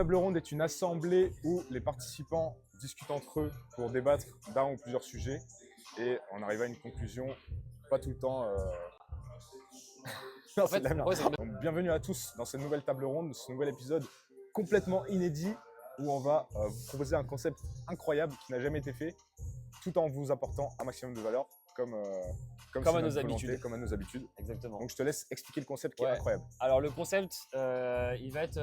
table ronde est une assemblée où les participants discutent entre eux pour débattre d'un ou plusieurs sujets et on arrive à une conclusion, pas tout le temps. Non, c'est de la merde. Donc, bienvenue à tous dans cette nouvelle table ronde, ce nouvel épisode complètement inédit où on va vous proposer un concept incroyable qui n'a jamais été fait, tout en vous apportant un maximum de valeur, comme à nos habitudes. Comme à nos habitudes. Exactement. Donc je te laisse expliquer le concept qui est incroyable. Alors le concept, il va être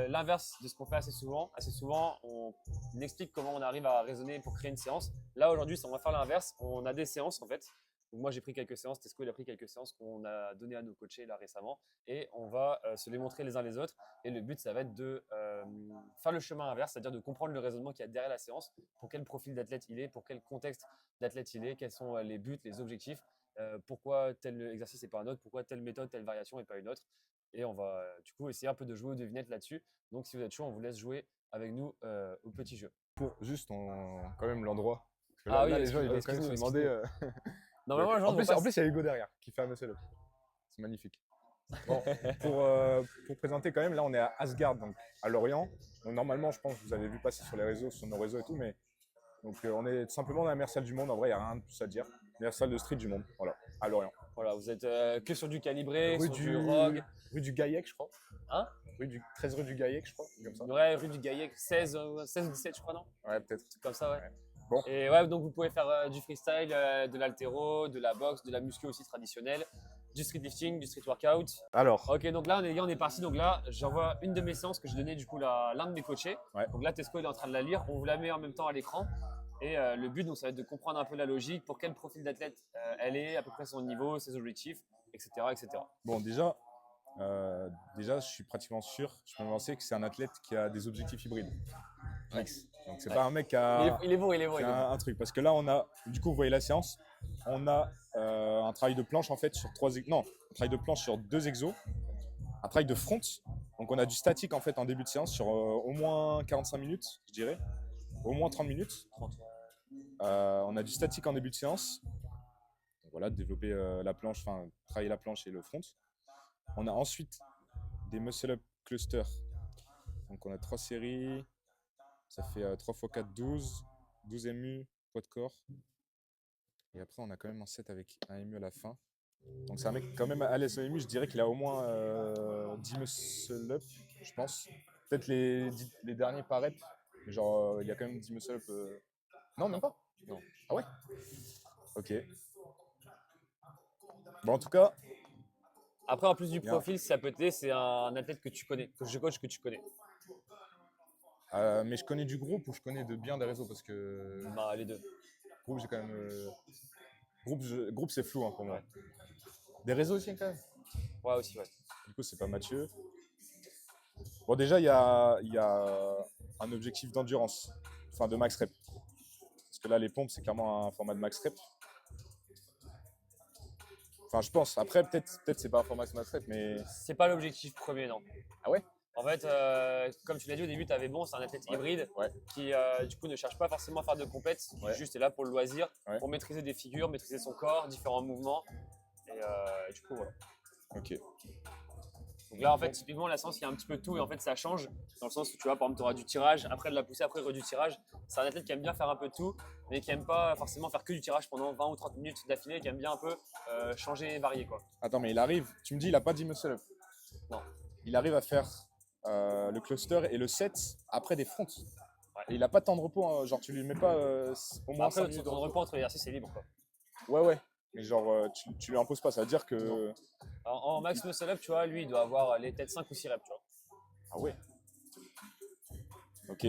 l'inverse de ce qu'on fait assez souvent. Assez souvent, on explique comment on arrive à raisonner pour créer une séance. Là aujourd'hui, on va faire l'inverse. On a des séances en fait. Donc moi j'ai pris quelques séances, Tesco il a pris quelques séances qu'on a données à nos coachés là récemment et on va se les montrer les uns les autres. Et le but ça va être de faire le chemin inverse, c'est-à-dire de comprendre le raisonnement qu'il y a derrière la séance, pour quel profil d'athlète il est, pour quel contexte d'athlète il est, quels sont les buts, les objectifs. Pourquoi tel exercice et pas un autre, pourquoi telle méthode, telle variation et pas une autre. Et on va du coup essayer un peu de jouer aux devinettes là-dessus. Donc si vous êtes chaud, on vous laisse jouer avec nous au petit jeu. Pour juste quand même l'endroit. Là, les gens ils doivent quand même se demander. Normalement, en plus, il y a Hugo derrière qui fait un muscle up. C'est magnifique. Bon, pour présenter quand même, là on est à Asgard, donc à Lorient. Donc, normalement, je pense que vous avez vu passer sur les réseaux, sur nos réseaux et tout, mais donc on est tout simplement dans la meilleure salle du monde. En vrai, il n'y a rien de plus à dire. Meilleure salle de street du monde, voilà, à Lorient. Voilà, vous êtes que sur du calibré, sur du ROG. Rue du Gaillec, je crois. Hein 13 rue du Gaillec, je crois. Comme ça. Ouais, rue du Gaillec, 16 ou 17, je crois, non? Ouais, peut-être. Comme ça, ouais. Bon. Et ouais, donc vous pouvez faire du freestyle, de l'haltéro, de la boxe, de la muscu aussi traditionnelle, du street lifting, du street workout. Alors. Ok, donc là, on est parti. Donc là, j'envoie une de mes séances que j'ai donnée du coup à l'un de mes coachés. Ouais. Donc là, Tesco il est en train de la lire. On vous la met en même temps à l'écran. Et le but, donc, ça va être de comprendre un peu la logique, pour quel profil d'athlète elle est, à peu près son niveau, ses objectifs, etc. etc. Bon, déjà, je suis pratiquement sûr, je peux me lancer que c'est un athlète qui a des objectifs hybrides. Ouais. Donc, c'est pas un mec qui a. Il est bon. Un truc. Parce que là, on a. Du coup, vous voyez la séance. On a un travail de planche en fait sur un travail de planche sur 2 exos. Un travail de front. Donc, on a du statique en fait en début de séance sur au moins 45 minutes, je dirais. Au moins 30 minutes. 30. On a du statique en début de séance. Donc, voilà, développer la planche, enfin, travailler la planche et le front. On a ensuite des muscle-up clusters. Donc, on a 3 séries. Ça fait 3 x 4, 12. 12 MU, poids de corps. Et après, on a quand même un set avec un MU à la fin. Donc, c'est un mec quand même à l'aise au MU. Je dirais qu'il a au moins 10 muscle-up, je pense. Peut-être les derniers par rep. Mais genre, il y a quand même 10 muscle-up. Non, même pas. Non. Ah ouais. Ok. Bon, en tout cas. Après, en plus du profil, si ça peut t'aider, c'est un athlète que tu connais, que je coach, que tu connais. Mais je connais du groupe ou je connais de bien des réseaux parce que. Bah, les deux. Groupe, j'ai quand même. Groupe, c'est flou hein, pour moi. Ouais. Des réseaux aussi, quand même. Ouais, aussi, ouais. Du coup, c'est pas Mathieu. Bon, déjà, il y a un objectif d'endurance, enfin de max rep. Parce que là, les pompes, c'est clairement un format de max rep. Enfin, je pense. Après, peut-être c'est pas un format de max rep, mais. C'est pas l'objectif premier, non. Ah ouais? En fait, comme tu l'as dit au début, tu avais c'est un athlète hybride qui du coup ne cherche pas forcément à faire de compète, juste est là pour le loisir, pour maîtriser des figures, maîtriser son corps, différents mouvements. Et du coup, voilà. Ok. Donc là, en fait, typiquement, la séance, il y a un petit peu de tout et en fait, ça change dans le sens où tu vois, par exemple, tu auras du tirage, après de la poussée, après du tirage. C'est un athlète qui aime bien faire un peu de tout, mais qui aime pas forcément faire que du tirage pendant 20 ou 30 minutes d'affilée, qui aime bien un peu changer et varier, quoi. Attends, mais il arrive, tu me dis, il a pas 10 muscle up. Non. Il arrive à faire le cluster et le set après des fronts. Ouais. Et il a pas de temps de repos, hein. Genre tu lui mets pas au moins après, le temps de repos entre l'exercice, c'est libre, quoi. Ouais. Mais genre, tu lui imposes pas, ça veut dire que. En max muscle up, tu vois, lui, il doit avoir les têtes 5 ou 6 reps, tu vois. Ah ouais. Ok.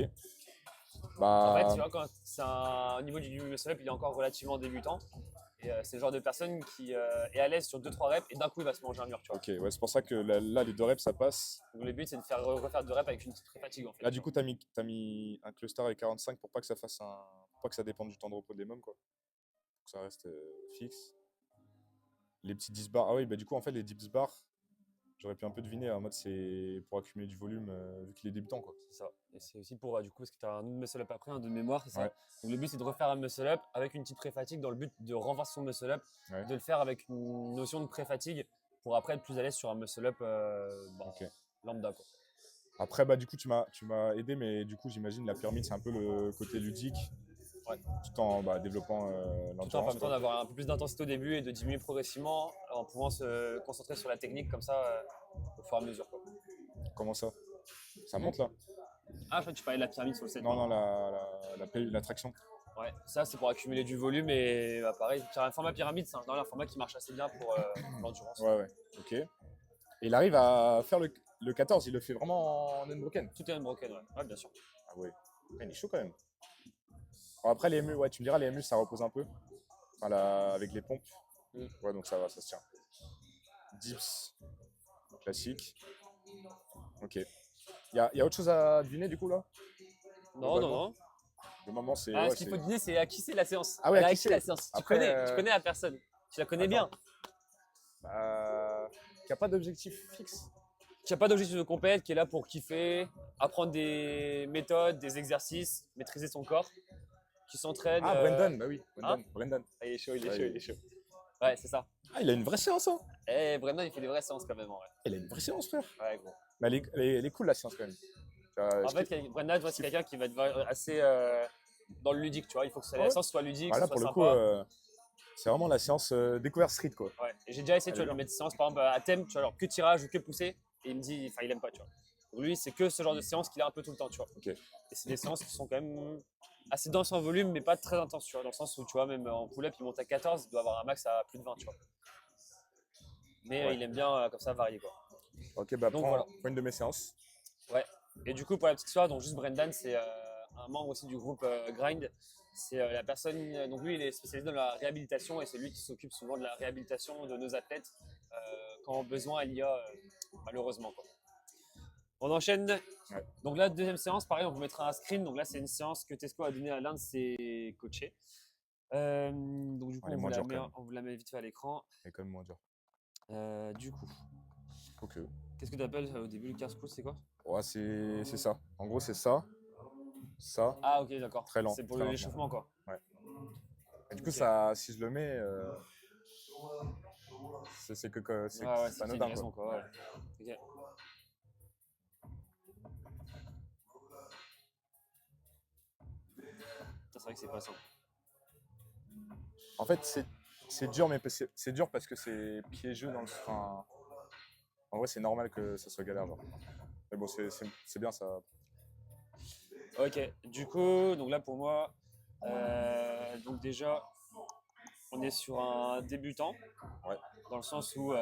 En fait, tu vois, au niveau du muscle up, il est encore relativement débutant. Et c'est le genre de personne qui est à l'aise sur 2-3 reps et d'un coup, il va se manger un mur, tu vois. Ok, ouais, c'est pour ça que là, les 2 reps, ça passe. Donc le but, c'est de refaire 2 reps avec une petite fatigue, en fait. Là, du coup, t'as mis un cluster avec 45 pour pas que ça fasse pour pas que ça dépende du temps de repos des mômes, quoi. Pour que ça reste fixe. Les petits 10 bars. Ah oui, bah du coup, en fait, les 10 bars, j'aurais pu un peu deviner. En mode, c'est pour accumuler du volume vu qu'il est débutant, quoi. C'est ça. Et c'est aussi pour, du coup, parce que tu as un muscle up après, un de mémoire, c'est ça. Ouais. Donc le but, c'est de refaire un muscle up avec une petite pré-fatigue dans le but de renforcer son muscle up, de le faire avec une notion de pré-fatigue pour après être plus à l'aise sur un muscle up lambda, quoi. Après, bah, du coup, tu m'as aidé, mais du coup, j'imagine la pyramide, c'est un peu le côté ludique, Ouais. tout en bah, développant Tout en l'endurance, permettant quoi. d'avoir un peu plus d'intensité au début et de diminuer progressivement en pouvant se concentrer sur la technique comme ça au fur et à mesure, quoi. Comment ça? Ça Hmm. monte là? Ah, je crois que tu parlais de la pyramide sur le set. Non, non, Pardon. la traction. Ouais, ça c'est pour accumuler du volume et bah, pareil, un format pyramide, c'est un format qui marche assez bien pour l'endurance. Ouais, ouais. Ok. Et il arrive à faire le 14, il le fait vraiment en unbroken. Tout est unbroken, ouais. Ouais, bien sûr. Ah ouais. Il est chaud quand même. Bon, après, les MU, ouais, tu me diras, les MU, ça repose un peu. Enfin, avec les pompes. Mm. Ouais, donc ça va, ça se tient. Dips, classique. Ok. Y a autre chose à deviner du coup là? Non, non, Globalement non. Le moment, c'est. Ah, Ouais, ce qu'il faut c'est. deviner, c'est à qui c'est la séance. Ah ouais, Elle à a qui acquis la c'est? séance. Tu Après, connais, tu connais la personne. Tu la connais bien. attends. Qui n'a pas d'objectif fixe. Qui n'a pas d'objectif de compète, qui est là pour kiffer, apprendre des méthodes, des exercices, maîtriser son corps, qui s'entraîne. Ah, Brendan, bah oui, Hein. Brendan. Ah, il est chaud, il est Ouais, chaud, il est chaud. Ouais, c'est ça. Ah, il a une vraie séance, hein. Eh, Brendan, il fait des vraies séances quand même, en vrai. Il a une vraie séance, frère. Ouais, gros. Mais elle est cool la séance quand même. En fait, Brendan, tu vois, c'est quelqu'un qui va être assez dans le ludique, tu vois. Il faut que la Ouais. séance soit ludique, Voilà, que ce pour soit le coup, sympa. c'est vraiment la séance découverte street, quoi. Ouais. Et j'ai déjà essayé, Elle tu vois, est de lui bien. mettre des séances, par exemple, à thème, tu vois, genre que tirage ou que poussée. Et il me dit, enfin, il aime pas, tu vois. Pour lui, c'est que ce genre de séance qu'il a un peu tout le temps, tu vois. Ok. Et c'est des séances qui sont quand même assez denses en volume, mais pas très intenses, tu vois. Dans le sens où, tu vois, même en pull-up, il monte à 14, il doit avoir un max à plus de 20, tu vois. Mais Ouais. il aime bien comme ça varier, quoi. Ok, bah Donc prends, voilà. prends une de mes séances. Ouais. Et du coup, pour la petite histoire, donc juste Brendan, c'est un membre aussi du groupe Grind. C'est la personne, donc lui, il est spécialisé dans la réhabilitation et c'est lui qui s'occupe souvent de la réhabilitation de nos athlètes quand besoin il y a, malheureusement, quoi. On enchaîne. Ouais. Donc là, deuxième séance, pareil, on vous mettra un screen. Donc là, c'est une séance que Tesco a donnée à l'un de ses coachés. Donc du coup, Elle est moins dure, quand même. on vous la met vite fait à l'écran. Elle est quand même moins dure. Du coup, Ok. qu'est-ce que tu appelles au début le car squat, c'est quoi? Ouais, c'est ça. En gros, c'est ça. Ça. Ah, ok, d'accord. Très lent. C'est pour très lentement. l'échauffement, quoi. Ouais. Et du coup, Ok. ça, si je le mets, c'est c'est Ouais, ouais, c'est c'est pas qu'il y a une anodin, raison, quoi. quoi. Ouais. Ok. C'est vrai que c'est pas simple. En fait, c'est dur, mais c'est dur parce que c'est piégeux dans le. Enfin, en vrai, c'est normal que ça soit galère, genre. Mais bon, c'est bien, ça. Ok, du coup, donc là pour moi, donc déjà, on est sur un débutant, Ouais. dans le sens où,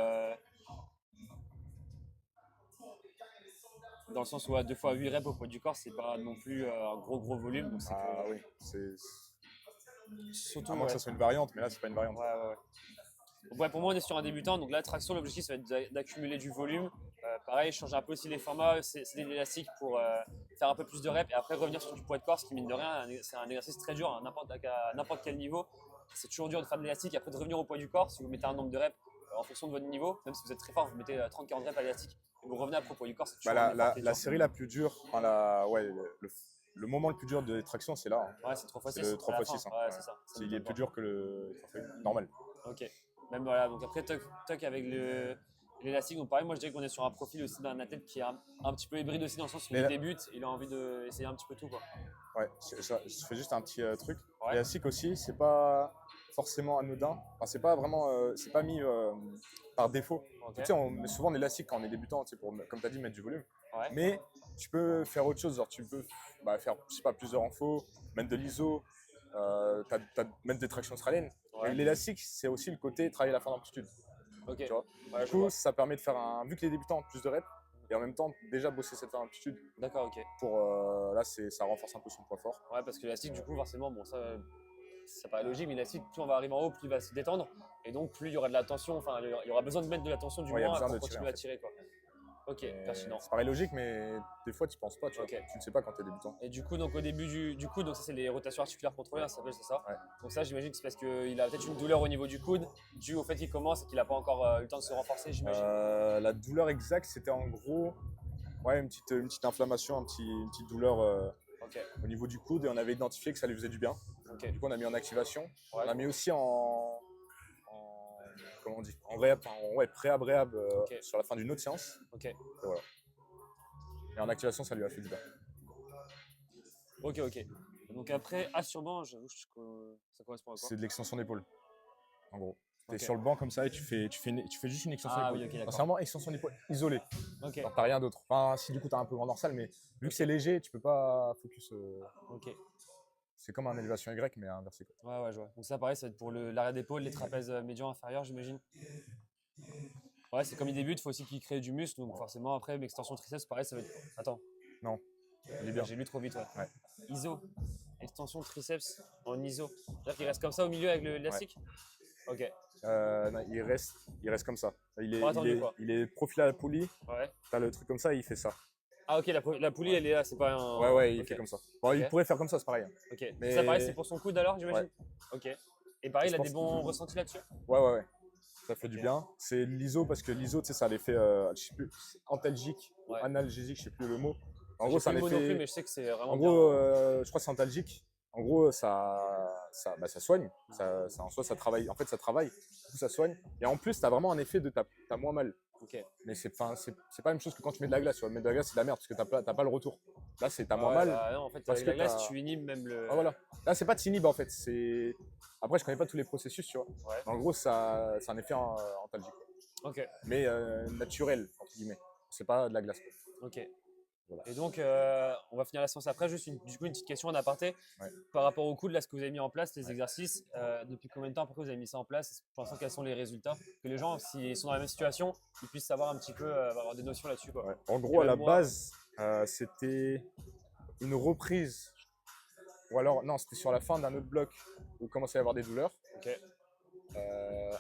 à 2 fois 8 reps au poids du corps, c'est pas non plus un gros volume, donc c'est Ah que oui, c'est. surtout, À moins que ouais, ça soit une variante, mais là, c'est pas une variante. ouais. Donc, ouais, pour moi, on est sur un débutant. Donc la traction, l'objectif, ça va être d'accumuler du volume. Pareil, changer un peu aussi les formats, c'est de l'élastique pour faire un peu plus de reps et après revenir sur du poids de corps, ce qui mine de rien, c'est un exercice très dur à n'importe quel niveau. C'est toujours dur de faire de l'élastique et après de revenir au poids du corps. Si vous mettez un nombre de reps en fonction de votre niveau, même si vous êtes très fort, vous mettez 30-40 reps à l'élastique et vous revenez après au poids du corps, c'est Bah, toujours un effort qui est la dur. série la plus dure, enfin, ouais, le moment le plus dur de traction, c'est là, hein. Ouais, c'est 3 C'est x 6 le 3x6, hein. Ouais, Ouais. c'est ça. Ça Il est m'étonne plus pas. dur que le normal. Ok. Même voilà, donc après, toc avec l'élastique. Donc pareil, moi je dirais qu'on est sur un profil aussi d'un athlète qui est un petit peu hybride aussi dans le sens où Mais il là- débute, il a envie d'essayer un petit peu tout, quoi. Ouais, je fais juste un petit truc. Ouais. L'élastique aussi, c'est pas forcément anodin. Enfin, c'est pas vraiment, c'est pas mis par défaut. Ok. Tu sais, on met souvent l'élastique quand on est débutant, tu sais, pour, comme tu as dit, mettre du volume. Ouais. Mais tu peux faire autre chose, genre tu peux faire, je sais pas, plusieurs infos, mettre de l'ISO, mettre des tractions australiennes. Ouais. Mais l'élastique, c'est aussi le côté travailler la fin d'amplitude. Ok. Tu vois. Ouais, Du je coup, vois. ça permet de faire vu que les débutants ont plus de reps, et en même temps déjà bosser cette fin d'amplitude D'accord, ok. pour là, ça renforce un peu son point fort. Ouais, parce que l'élastique, du coup, forcément, bon, ça paraît logique, mais l'élastique, plus on va arriver en haut, plus il va se détendre. Et donc, plus il y aura de la tension, enfin, il y aura besoin de mettre de la tension du Ouais, il y a moins besoin pour de tirer, continuer en à fait. tirer, quoi. Ok, pertinent. Ça paraît logique, mais des fois, tu penses pas, tu vois. Ok. Tu ne sais pas quand tu es débutant. Et du coup, donc au début du coude, donc ça c'est les rotations articulaires contrôlées, ça s'appelle, c'est ça. Ouais. Donc ça, j'imagine que c'est parce qu'il a peut-être une douleur au niveau du coude, dû au fait qu'il commence et qu'il n'a pas encore eu le temps de se renforcer, j'imagine. La douleur exacte, c'était en gros une petite inflammation, une petite douleur Ok, au niveau du coude, et on avait identifié que ça lui faisait du bien. ok. Du coup, on a mis en activation. Ouais. On a mis aussi comment on dit, en réhab, pré-ab réhab Ok. sur la fin d'une autre séance. Ok. Et voilà. Et en activation, ça lui a fait du bien. Ok, ok. Donc après, sur banc, j'avoue, ça correspond à quoi? C'est de l'extension d'épaule, en gros. Tu es Ok. sur le banc comme ça et tu fais juste une extension Ah d'épaule. oui, ok, Enfin, d'accord. c'est vraiment extension d'épaule isolée. Ok, Alors, t'as rien d'autre. Enfin, si du coup, tu as un peu grand dorsal, mais vu que c'est léger, tu peux pas focus. ok. C'est comme un élévation Y, mais inversé, quoi. Ouais, ouais, je vois. Donc ça, pareil, ça va être pour l'arrière d'épaule, les trapèzes médians inférieurs, j'imagine. Ouais, c'est comme il débute, il faut aussi qu'il crée du muscle. Donc forcément, après, l'extension triceps, pareil, ça va être. Attends, Non, il est bien. j'ai lu trop vite, ouais. Ouais. ISO, extension triceps en ISO. C'est-à-dire qu'il reste comme ça au milieu avec l'élastique? Ok. Non, il reste comme ça. Il est, Pas il attendu, est, quoi. il est profilé à la poulie. Ouais. Tu as le truc comme ça, il fait ça. Ah, ok, la poulie, elle est là, c'est pas un. Ouais, ouais, il Ok. fait comme ça. Bon, Ok. il pourrait faire comme ça, c'est pareil, hein. Ok. Mais Ça, pareil, c'est pour son coude alors, j'imagine? ouais, Ok. Et pareil, je il a des pense bons ressentis là-dessus? ouais. Ça fait Ok. du bien. C'est l'ISO parce que l'ISO, tu sais, ça a l'effet, je sais plus, antalgique, Ouais. analgésique, je sais plus le mot. En J'ai gros, c'est plus un le mot non plus, effet. mais je sais que c'est vraiment En bien. gros, je crois que c'est antalgique. En gros, ça soigne. En soi, ça travaille. En fait, ça travaille. Du coup, ça soigne. Et en plus, tu as vraiment un effet de t'as moins mal. Ok. Mais c'est pas la même chose que quand tu mets de la glace. Tu vois, mettre de la glace, c'est de la merde parce que t'as pas le retour. Là, t'as moins Ouais, mal bah non, en fait, parce avec que la glace, t'as. tu inhibes même le. Ah, voilà. Là, c'est pas de s'inhibe en fait. Après, je connais pas tous les processus, tu vois. Ouais. En gros, c'est un effet antalgique. Ok. Mais naturel, entre guillemets. C'est pas de la glace, quoi. Ok. Voilà. Et donc, on va finir la séance après. Juste du coup, une petite question en aparté. Ouais. Par rapport au coude, là, ce que vous avez mis en place, les exercices, depuis combien de temps après que vous avez mis ça en place? Pour l'instant, quels sont les résultats? Que les gens, s'ils sont dans la même situation, ils puissent savoir un petit peu, avoir des notions là-dessus, quoi. Ouais. En Et gros, à même la moi, base, c'était une reprise. Ou alors, non, c'était sur la fin d'un autre bloc où il commençait à y avoir des douleurs. ok.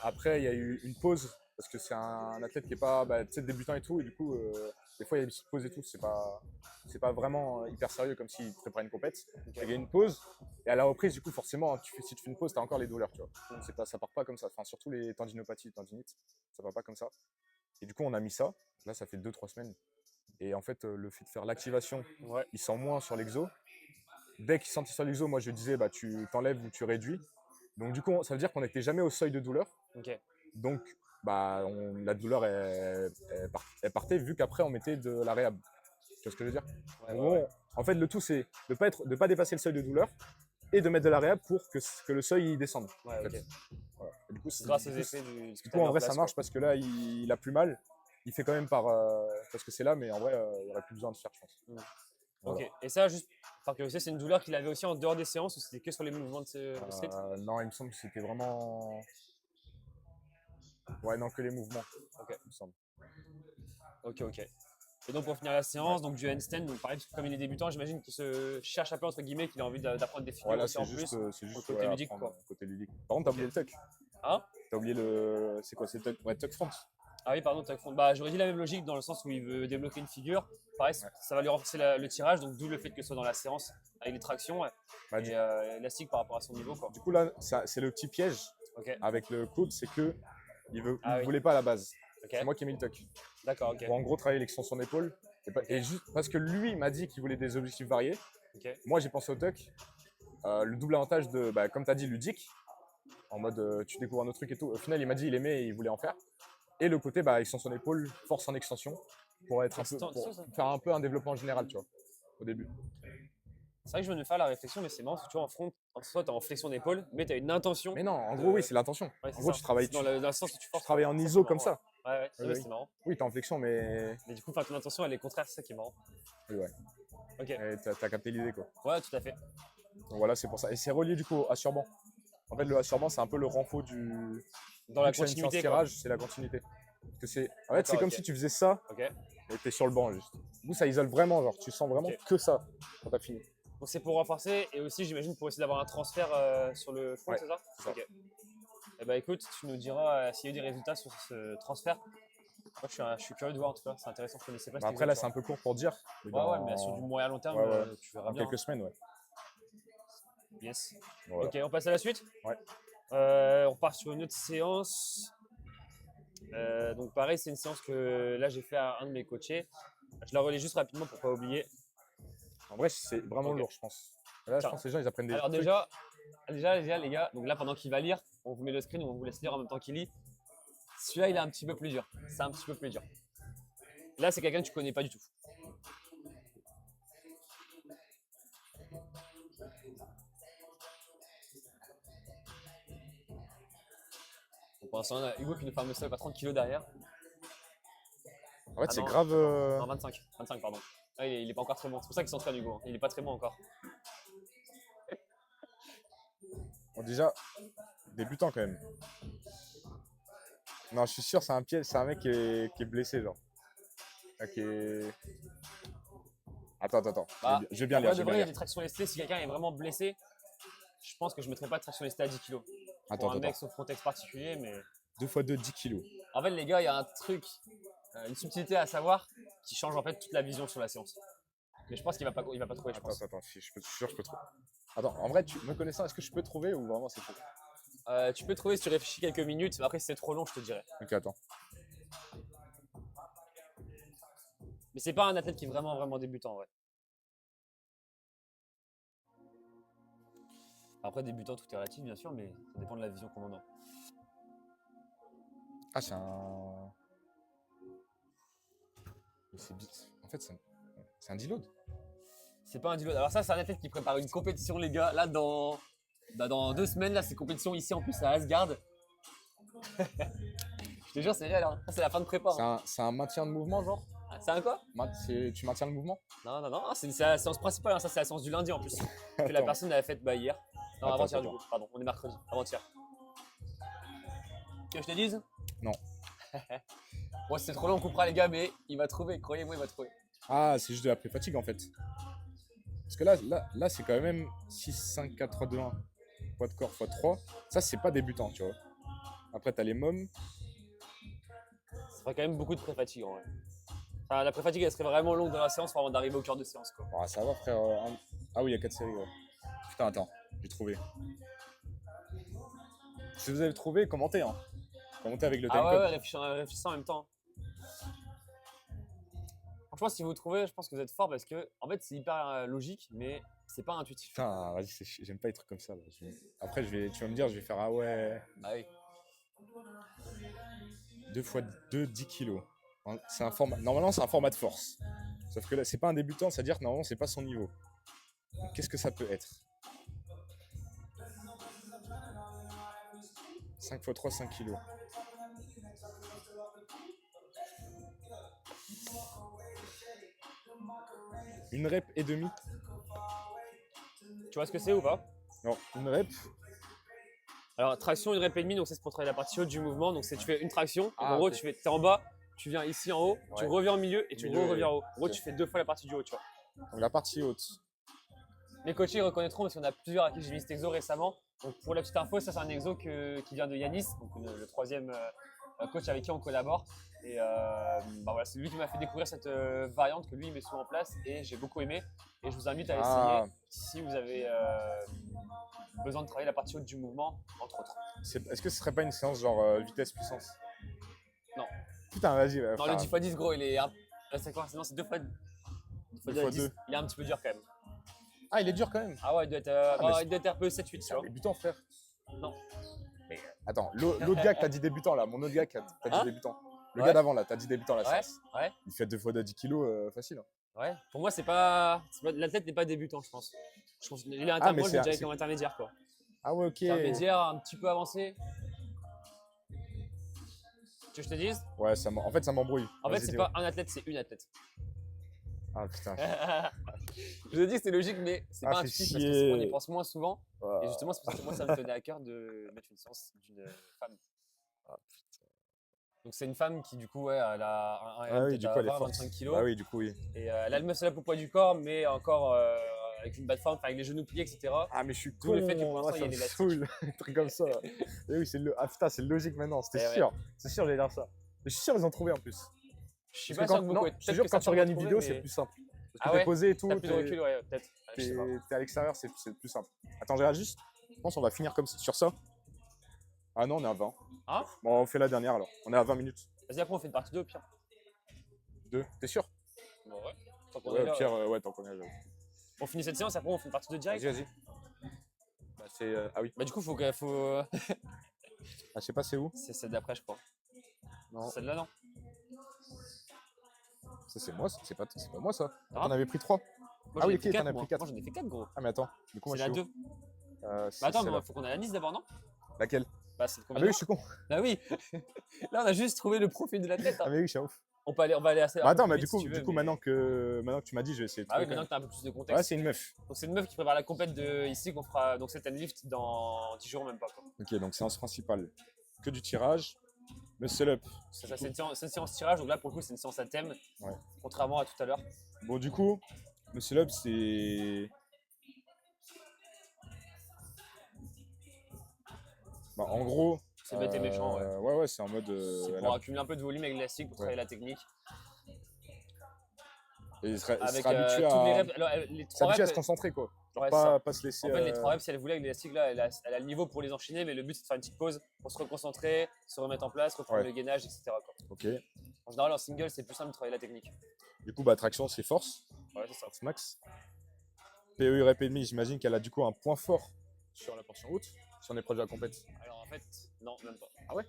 Après, il y a eu une pause parce que c'est un athlète qui est pas tu sais, débutant et tout. Et du coup, des fois, il y a des petites pauses et tout. C'est pas vraiment hyper sérieux comme s'il préparait une compète. Ok. Il y a une pause. Et à la reprise, du coup, forcément, si tu fais une pause, tu as encore les douleurs. Tu vois. Ça part pas comme ça. Enfin, surtout les tendinopathies, tendinites, ça part pas comme ça. Et du coup, on a mis ça. Là, ça fait 2-3 semaines. Et en fait, le fait de faire l'activation, Ouais. il sent moins sur l'exo. Dès qu'il sentit sur l'exo, moi, je disais, tu t'enlèves ou tu réduis. Donc, du coup, ça veut dire qu'on n'était jamais au seuil de douleur. Ok. Donc, la douleur, elle partait vu qu'après, on mettait de la réhab. Tu vois ce que je veux dire? Ouais, En ouais, gros, ouais. en fait, le tout, c'est de pas dépasser le seuil de douleur et de mettre de la réhab pour que le seuil il descende. Ouais, En ok. fait. Voilà. Et du coup, Grâce aux effets de ce que du tu as coup, mis en en vrai, place, ça marche quoi. parce que là, il a plus mal. Il fait quand même parce que c'est là, mais en vrai, il n'y aurait plus besoin de faire, je pense. Mm. Voilà. Ok. Et ça, juste par curiosité, c'est une douleur qu'il avait aussi en dehors des séances ou c'était que sur les mouvements de street? Non, il me semble que c'était vraiment. Ouais, non, que les mouvements. Ok. Il me semble. Ok, ok. Et donc pour finir la séance, donc du handstand, donc pareil, comme il est débutant, j'imagine qu'il se cherche un peu entre guillemets, qu'il a envie d'apprendre des figures Voilà, aussi en plus, c'est pour juste le côté ouais, ludique, apprendre quoi. côté ludique. Par contre, t'as Ok. oublié le tuck. Hein? T'as oublié le. C'est quoi? C'est tuck. Ouais, tuck front. Ah oui, pardon, tuck front. Bah, j'aurais dit la même logique dans le sens où il veut débloquer une figure. Pareil, Ouais. ça va lui renforcer le tirage, donc d'où le fait que ce soit dans la séance avec les tractions Bah, et élastique par rapport à son niveau, quoi. du coup, là, c'est le petit piège Ok. avec le coach, c'est que il Ah oui. voulait pas à la base. Ok. C'est moi qui ai mis le tuck. D'accord, ok. Pour en gros travailler l'extension d'épaule. Et juste parce que lui m'a dit qu'il voulait des objectifs variés. Ok. Moi, j'ai pensé au tuck. Le double avantage de, comme tu as dit, ludique, en mode tu découvres un autre truc et tout. Au final, il m'a dit il aimait et il voulait en faire. Et le côté extension d'épaule, force en extension, pour faire un peu un développement général, tu vois, au début. C'est vrai que je viens de faire la réflexion, mais c'est marrant parce que tu vois, en front, en soi, t'es en flexion d'épaule, mais t'as une intention. Mais non, en de- gros, oui, c'est l'intention. Ouais, En c'est gros, ça. tu travailles, C'est dans le sens où tu tu forces. travailles en C'est ça qui ISO est comme marrant, ça. Ouais, ouais, Oui, oui. c'est marrant. Oui, t'es en flexion, mais. Mais du coup, ton intention, elle est contraire, c'est ça qui est marrant. Oui, ouais. Ok. Et t'as capté l'idée, quoi. Ouais, tout à fait. Donc voilà, c'est pour ça. Et c'est relié du coup au assurement. En fait, le assurement, c'est un peu le renfort du. Dans la Vu que c'est une séance continuité, quoi. tirage, c'est la continuité. Parce que en fait, c'est D'accord, comme ok. si tu faisais ça Ok. et t'es sur le banc juste. Nous, ça isole vraiment, genre, tu sens vraiment Ok. que ça quand t'as fini. Donc c'est pour renforcer et aussi, j'imagine, pour essayer d'avoir un transfert sur le front, Ouais, c'est ça? c'est ça. Ok. Eh ben écoute, tu nous diras s'il y a eu des résultats sur ce transfert. Moi, je suis curieux de voir en tout cas. C'est intéressant, je connaissais pas cet Après, là, exemple, c'est un peu court pour dire. Mais Ouais, ouais, mais sur du moyen long terme, Ouais, ouais. tu verras dans bien. quelques semaines, ouais. Yes. Voilà. Ok, on passe à la suite. Ouais. On part sur une autre séance. Donc pareil, c'est une séance que là j'ai fait à un de mes coachés. Je la relis juste rapidement pour pas oublier. En vrai, c'est vraiment Ok. lourd, je pense. Là, je Tiens. pense que les gens, ils apprennent des Alors trucs. déjà les gars, donc là pendant qu'il va lire, on vous met le screen, on vous laisse lire en même temps qu'il lit. Celui-là il est un petit peu plus dur. C'est un petit peu plus dur. Là c'est quelqu'un que tu connais pas du tout. Pour l'instant, on a Hugo qui nous fait un muscle up à 30 kg derrière. En fait, Ah c'est non, grave. Non, 25. 25, pardon. Ah, il est pas encore très bon. C'est pour ça qu'il s'entraîne, Hugo. Hein. Il est pas très bon encore. Bon, déjà, débutant quand même. Non, je suis sûr, c'est un piège. C'est un mec qui est blessé, genre. Ah, qui est... Attends. Bah, Je vais bien en lire. vrai, Je de vais bien vrai, il y a lire. des tractions lestées. Si quelqu'un est vraiment blessé, je pense que je mettrais pas de traction lestée à 10 kg. Pour un mec sur contexte particulier, mais. 2 x 2, 10 kilos. En fait, les gars, il y a un truc, une subtilité à savoir qui change en fait toute la vision sur la séance. Mais je pense qu'il va pas trouver, je pense. Attends, je suis sûr que je peux trouver. Attends, en vrai, me connaissant, est-ce que je peux trouver ou vraiment c'est faux? Tu peux trouver si tu réfléchis quelques minutes, mais après si c'est trop long, je te dirai. Ok, attends. Mais c'est pas un athlète qui est vraiment débutant, ouais. Après, débutant, tout est relatif, bien sûr, mais ça dépend de la vision qu'on en a. Ah, c'est un. En fait, c'est un deload. C'est pas un deload. Alors ça, c'est un athlète qui prépare une compétition, les gars. Là, dans 2 semaines, là, c'est compétition ici, en plus, à Asgard. Je te jure, c'est réel, hein. Ça, c'est la fin de prépa. Hein. C'est un maintien de mouvement, genre? C'est un quoi? Tu maintiens le mouvement? Non, c'est la séance principale, hein. Ça, c'est la séance du lundi, en plus. Que la personne avait faite hier. Non, avant-hier, du coup. Pardon, on est mercredi. Avant-hier. Tu veux que je te dise? Non. Bon, si c'est trop long, on coupera, les gars, mais il va trouver. Croyez-moi, il va trouver. Ah, c'est juste de la pré-fatigue, en fait. Parce que là c'est quand même 6, 5, 4, 3, 2, 1. Poids de corps x 3. Ça, c'est pas débutant, tu vois. Après, t'as les mômes. Ça ferait quand même beaucoup de pré-fatigue, en vrai. Enfin, la pré-fatigue, elle serait vraiment longue dans la séance avant d'arriver au cœur de séance, quoi. Ah, ça va, frère. Ah oui, il y a 4 séries, ouais. Putain, attends, j'ai trouvé. Si vous avez trouvé, commentez, hein. Commentez avec le timecode. Ouais, réfléchissez en même temps. Franchement, si vous trouvez, je pense que vous êtes fort parce que, en fait, c'est hyper logique, mais c'est pas intuitif. Putain, vas-y, j'aime pas les trucs comme ça. Là. Après, tu vas me dire, je vais faire ah ouais. Bah oui. 2 x 2, 10 kilos. C'est un format. Normalement, c'est un format de force. Sauf que là, c'est pas un débutant, c'est-à-dire que normalement, c'est pas son niveau. Donc, qu'est-ce que ça peut être? 5 x 3, 5 kilos. Une rep et demi. Tu vois ce que c'est ou pas? Non, une rep. Alors, traction, une rep et demie, donc ça c'est pour travailler la partie haute du mouvement. Donc, tu fais une traction. Ah, en gros, okay. tu es en bas, tu viens ici en haut, tu reviens au milieu et tu reviens en haut. En gros, tu fais 2 fois la partie du haut, tu vois. Donc, la partie haute. Les coachs ils reconnaîtront parce qu'on a plusieurs à qui j'ai mis cet exo récemment. Donc, pour la petite info, ça c'est un exo qui vient de Yanis, donc le troisième coach avec qui on collabore. Et bah voilà, c'est lui qui m'a fait découvrir cette variante que lui il met souvent en place et j'ai beaucoup aimé. Et je vous invite à essayer si vous avez besoin de travailler la partie haute du mouvement, entre autres. Est-ce que ce serait pas une séance genre vitesse-puissance? Non. Putain, vas-y. Non, le 10x10, gros, il est. C'est quoi? Non, c'est 2 x 2. Il est un petit peu dur quand même. Ah, il est dur quand même. Ah ouais, il doit être, il doit être RPE 7-8, tu C'est vois. un débutant, frère. Non. Mais attends, l'autre gars que t'as dit débutant là, mon autre gars qui t'as dit débutant. Le Ouais. gars d'avant là, t'as dit débutant la Ouais, séance. ouais, Il fait 2 x 2, 10 kilos, facile. Hein. ouais. Pour moi, l'athlète n'est pas débutant, je pense. Il est moi, je le dirais comme intermédiaire, quoi. Ah ouais, ok. Intermédiaire, un petit peu avancé. Tu veux que je te dise? Ouais, en fait, ça m'embrouille. En fait, c'est pas un athlète, c'est une athlète. Ah putain. Je vous ai dit que c'est logique, mais c'est pas intuitif parce qu'on y pense moins souvent. Ouais. Et justement, c'est pour ça que moi, ça me tenait à cœur de mettre une séance d'une femme. Ah, putain. Donc, c'est une femme qui, du coup, ouais, elle a oui, du coup, elle est forte. 25 kilos. Ah oui, du coup, oui. Et elle a le muscle up au poids du corps, mais encore avec une bad forme, avec les genoux pliés, etc. Ah, mais je suis D'où le fait que pour l'instant, il y a ça des me élastiques. saoule, un truc comme ça. Et oui, c'est logique maintenant, c'était Eh sûr. C'est sûr, j'allais dire ça. Mais je suis sûr, ils ont trouvé en plus. Je suis Parce pas que sûr que beaucoup. je te jure, quand tu regardes une vidéo, c'est plus simple. Parce que t'es posé et tout. T'as plus de recul, ouais, peut-être. T'es à l'extérieur, c'est plus simple. Attends, je regarde juste. Je pense qu'on va finir comme sur ça. Ah non, on est à 20. Hein? Bon, on fait la dernière alors. On est à 20 minutes. Vas-y, après, on fait une partie 2 au pire. 2, t'es sûr? Bon, ouais. Tant qu'on Ouais, est là, au pire, ouais, tant qu'on est là. on finit cette séance, après, on fait une partie 2 direct. Vas-y. Bah, c'est. Ah oui. Bah, du coup, faut. Ah, je sais pas, c'est où? C'est celle d'après, je crois. Non. Celle-là, non? Ça, c'est moi, c'est pas moi ça. Ah. T'en avais pris 3. Moi, Ah oui, j'en ai fait ok, t'en quatre, as pris 4. Moi, j'en ai fait 4, gros. Ah, mais attends, du coup, moi C'est je la suis 2. où Bah, attends, mais faut qu'on aille à Nice d'abord, non? Laquelle? Bah, c'est Ah, mais oui, je suis con. Bah oui. Là, on a juste trouvé le profil de l'athlète. Ah, mais oui, je suis ouf. On va aller assez. Bah, un peu attends, plus mais vite si tu veux, mais- maintenant que tu m'as dit, je vais essayer de Ah oui, trouver quand maintenant même. que tu as un peu plus de Ouais, contexte. c'est une meuf. Donc, c'est une meuf qui prépare la compète de ici qu'on fera donc set and lift dans 10 jours, même pas. Quoi. Ok, donc séance principale. Que du tirage. Muscle up. C'est une séance tirage, donc là, pour le coup, c'est une séance à thème, Ouais. contrairement à tout à l'heure. Bon, du coup, muscle up, c'est. Bah, en gros. C'est bête et méchant, ouais. Ouais, c'est en mode. C'est elle pour a- accumuler un peu de volume avec l'élastique, pour travailler la technique. Et il sera Avec habitué toutes les à. reps. Alors, les C'est 3 habitué à reps. se concentrer, quoi. Genre Ouais, pas se laisser. En fait, les 3 reps, si elle voulait avec l'élastique, là, elle a le niveau pour les enchaîner, mais le but, c'est de faire une petite pause pour se reconcentrer, se remettre en place, reprendre Ouais. le gainage, etc. Quoi. Ok. En général, en single, c'est plus simple de travailler la technique. Du coup, bah, traction, c'est force. Ouais, c'est ça. Force max. PE rep et demi, j'imagine qu'elle a du coup un point fort sur la portion haute, si on est proche de la compète. Alors, en fait, non, même pas. Ah ouais?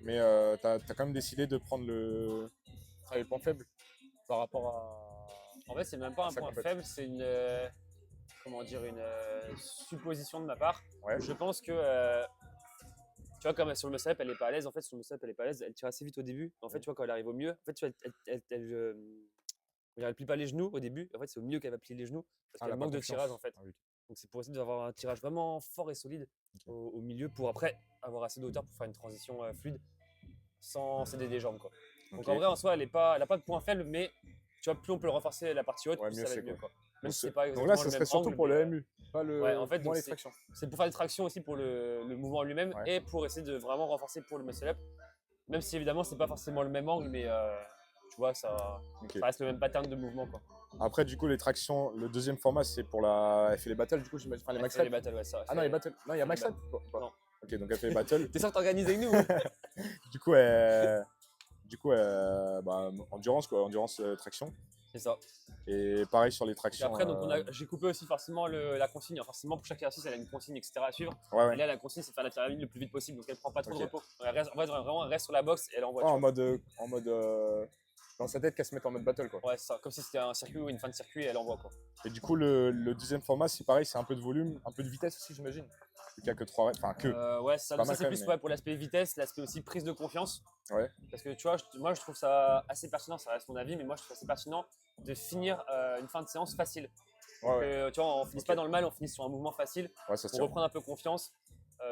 Mais t'as quand même décidé de prendre le point faible par rapport à. En fait, c'est même pas un Ça point complète. faible, c'est une. Comment dire, une supposition de ma part. Ouais. Je pense que. Tu vois, comme sur le muscle up, elle est pas à l'aise. En fait, sur le muscle up, elle est pas à l'aise. Elle tire assez vite au début. En fait, tu vois, quand elle arrive au mieux, en fait, tu vois, elle plie pas les genoux au début. En fait, c'est au milieu qu'elle va plier les genoux parce Ah, qu'elle elle a pas manque de confiance. tirage en fait. Ah oui. Donc, c'est pour essayer d'avoir un tirage vraiment fort et solide Ok. au milieu pour après avoir assez de hauteur pour faire une transition fluide sans céder des jambes. Quoi. Donc, Ok. en vrai, en soi, elle a pas de point faible, mais tu vois, plus on peut le renforcer la partie haute, Ouais, plus mieux ça va c'est, être mieux. quoi. Quoi. Même si c'est Donc pas là, exactement ce le serait même surtout angle, pour mais, le MU, pas le. ouais, en fait, moins donc les tractions. c'est pour faire des tractions aussi pour le mouvement lui-même Ouais. et pour essayer de vraiment renforcer pour le muscle up. Même si évidemment, c'est pas forcément le même angle, mais tu vois, ça reste le même pattern de mouvement. Quoi. Après, du coup, les tractions, le deuxième format, c'est pour la. Elle fait les battles, du coup, j'imagine. Enfin, les max Les reps. battles, ouais, ça. Ah non, les battles. Non, il y a max les reps ou pas? Non. Ok, donc elle fait les battles. T'es sûr que t'organises avec nous Du coup, bah, endurance, quoi. Endurance traction. C'est ça. Et pareil sur les Et tractions. après, donc, j'ai coupé aussi forcément la consigne. Forcément, pour chaque exercice, elle a une consigne, etc. à suivre. Ouais. Et là, la consigne, c'est de faire la pyramide le plus vite possible. Donc, elle prend pas trop Ok. de repos. Elle reste, en fait, vraiment, elle reste sur la boxe et elle envoie. Ouais, en mode dans sa tête qu'elle se mette en mode battle, quoi. Ouais, c'est ça. Comme si c'était un circuit ou une fin de circuit et elle envoie. Quoi. Et du coup, le deuxième format, c'est pareil, c'est un peu de volume, un peu de vitesse aussi, j'imagine. Il n'y a que 3 reps, enfin que. Ouais, ça pas mal c'est quand plus même, ouais, pour l'aspect vitesse, l'aspect aussi prise de confiance. Ouais. Parce que tu vois, moi je trouve ça assez pertinent, ça reste mon avis, mais moi je trouve ça assez pertinent de finir une fin de séance facile. Ouais. Tu vois, on finisse pas dans le mal, on finit sur un mouvement facile Ouais, ça se pour tient. reprendre un peu confiance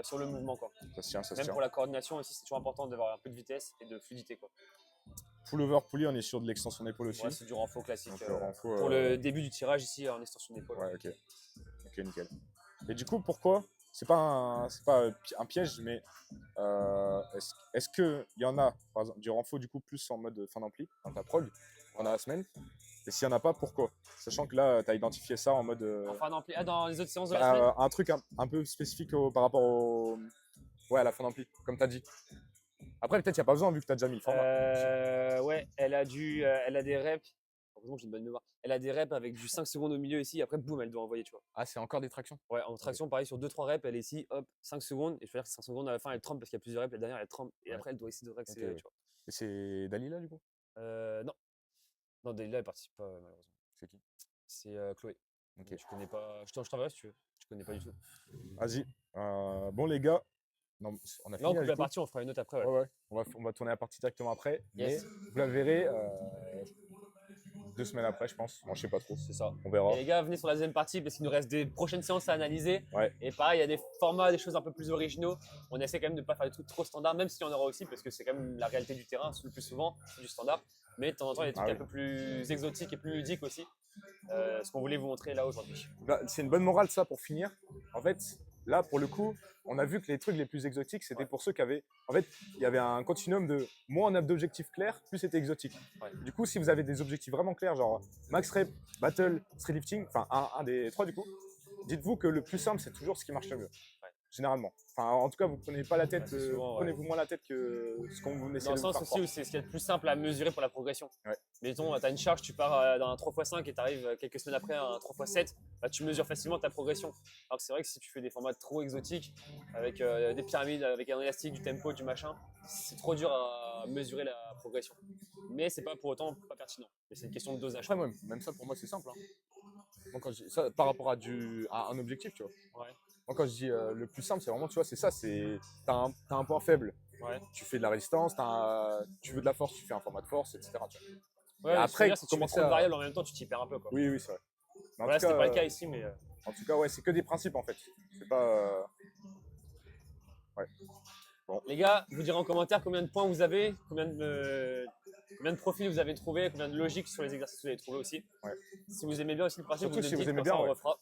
sur le mouvement. Quoi. Ça se tient, ça se Même tient. pour la coordination aussi, c'est toujours important d'avoir un peu de vitesse et de fluidité. Quoi. Pull over, pulley, on est sur de l'extension d'épaule aussi. Ouais, c'est du renfort classique. Donc, renfort, pour le début du tirage ici en extension d'épaule. Ouais, ok. Ok, nickel. Et du coup, pourquoi c'est pas un piège, mais est-ce qu'il y en a, par exemple, du renfort du coup plus en mode fin d'ampli, dans ta prog, pendant la semaine? Et s'il n'y en a pas, pourquoi? Sachant que là, tu as identifié ça en mode. Enfin, dans les autres séances de la semaine un truc un peu spécifique par rapport à la fin d'ampli, comme tu as dit. Après, peut-être qu'il n'y a pas besoin vu que tu as déjà mis le format. Ouais, elle a des reps. Heureusement que j'ai une bonne mémoire. Elle a des reps avec du 5 secondes au milieu ici. Après, boum, elle doit envoyer, tu vois. Ah, c'est encore des tractions? Ouais, en traction, pareil, sur 2-3 reps, elle est ici, hop, 5 secondes. Et je veux dire que 5 secondes à la fin, elle trempe parce qu'il y a plusieurs reps. La dernière, elle trempe. Et après, elle doit essayer de réaccélérer, tu vois. Et c'est Dalila, du coup? Non. Non, Dalila, elle participe pas, malheureusement. C'est qui? C'est Chloé. Ok. Je connais pas. Je t'enverrai si tu veux. Je connais pas du tout. Vas-y. Bon, les gars. Non, on a Là, fini. on coupe du la coup. partie, on fera une autre après. Ouais. On va tourner la partie directement après. Yes. Mais vous la verrez 2 semaines après, je pense. Bon, je sais pas trop. C'est ça. On verra. Et les gars, venez sur la deuxième partie parce qu'il nous reste des prochaines séances à analyser. Ouais. Et pareil, il y a des formats, des choses un peu plus originaux. On essaie quand même de ne pas faire des trucs trop standards, même s'il y en aura aussi, parce que c'est quand même la réalité du terrain, le plus souvent, c'est du standard. Mais de temps en temps, il y a des trucs un peu plus exotiques et plus ludiques aussi. Ce qu'on voulait vous montrer là aujourd'hui. Bah, c'est une bonne morale, ça, pour finir. En fait, là, pour le coup, on a vu que les trucs les plus exotiques, c'était pour ceux qui avaient. En fait, il y avait un continuum de moins on a d'objectifs clairs, plus c'était exotique. Ouais. Du coup, si vous avez des objectifs vraiment clairs, genre max rep, battle, street lifting, enfin un des 3 du coup, dites-vous que le plus simple, c'est toujours ce qui marche le mieux. Ouais. Généralement. Enfin, en tout cas, vous prenez pas la tête, souvent, prenez-vous moins la tête que ce qu'on vous essaie Dans de le vous sens faire aussi croire. où c'est ce qui est le plus simple à mesurer pour la progression. Ouais. Mettons, tu as une charge, tu pars d'un 3x5 et tu arrives quelques semaines après à un 3x7, bah, tu mesures facilement ta progression. Alors que c'est vrai que si tu fais des formats trop exotiques, avec des pyramides, avec un élastique, du tempo, du machin, c'est trop dur à mesurer la progression. Mais c'est pas pour autant pas pertinent. Mais c'est une question de dosage. Après, même ça, pour moi, c'est simple. Hein. Donc, ça, par rapport à un objectif, tu vois. Ouais. Moi, quand je dis le plus simple, c'est vraiment, tu vois, c'est ça. T'as un point faible, Ouais. tu fais de la résistance, tu veux de la force, tu fais un format de force, etc. tu vois. Ouais, Et mais après, si tu mets commencer trop de à. variables en même temps, tu t'y perds un peu, quoi. Oui, oui, c'est vrai. Mais Voilà, c'était pas le cas ici, mais. En tout cas, ouais, c'est que des principes en fait. C'est pas. Ouais. Les gars, vous direz en commentaire combien de points vous avez, combien de profils vous avez trouvé, combien de logiques sur les exercices vous avez trouvé aussi. Ouais. Si vous aimez bien aussi le principe, Surtout vous le si vous dites, aimez comme bien, ça on ouais. refera. Ouais.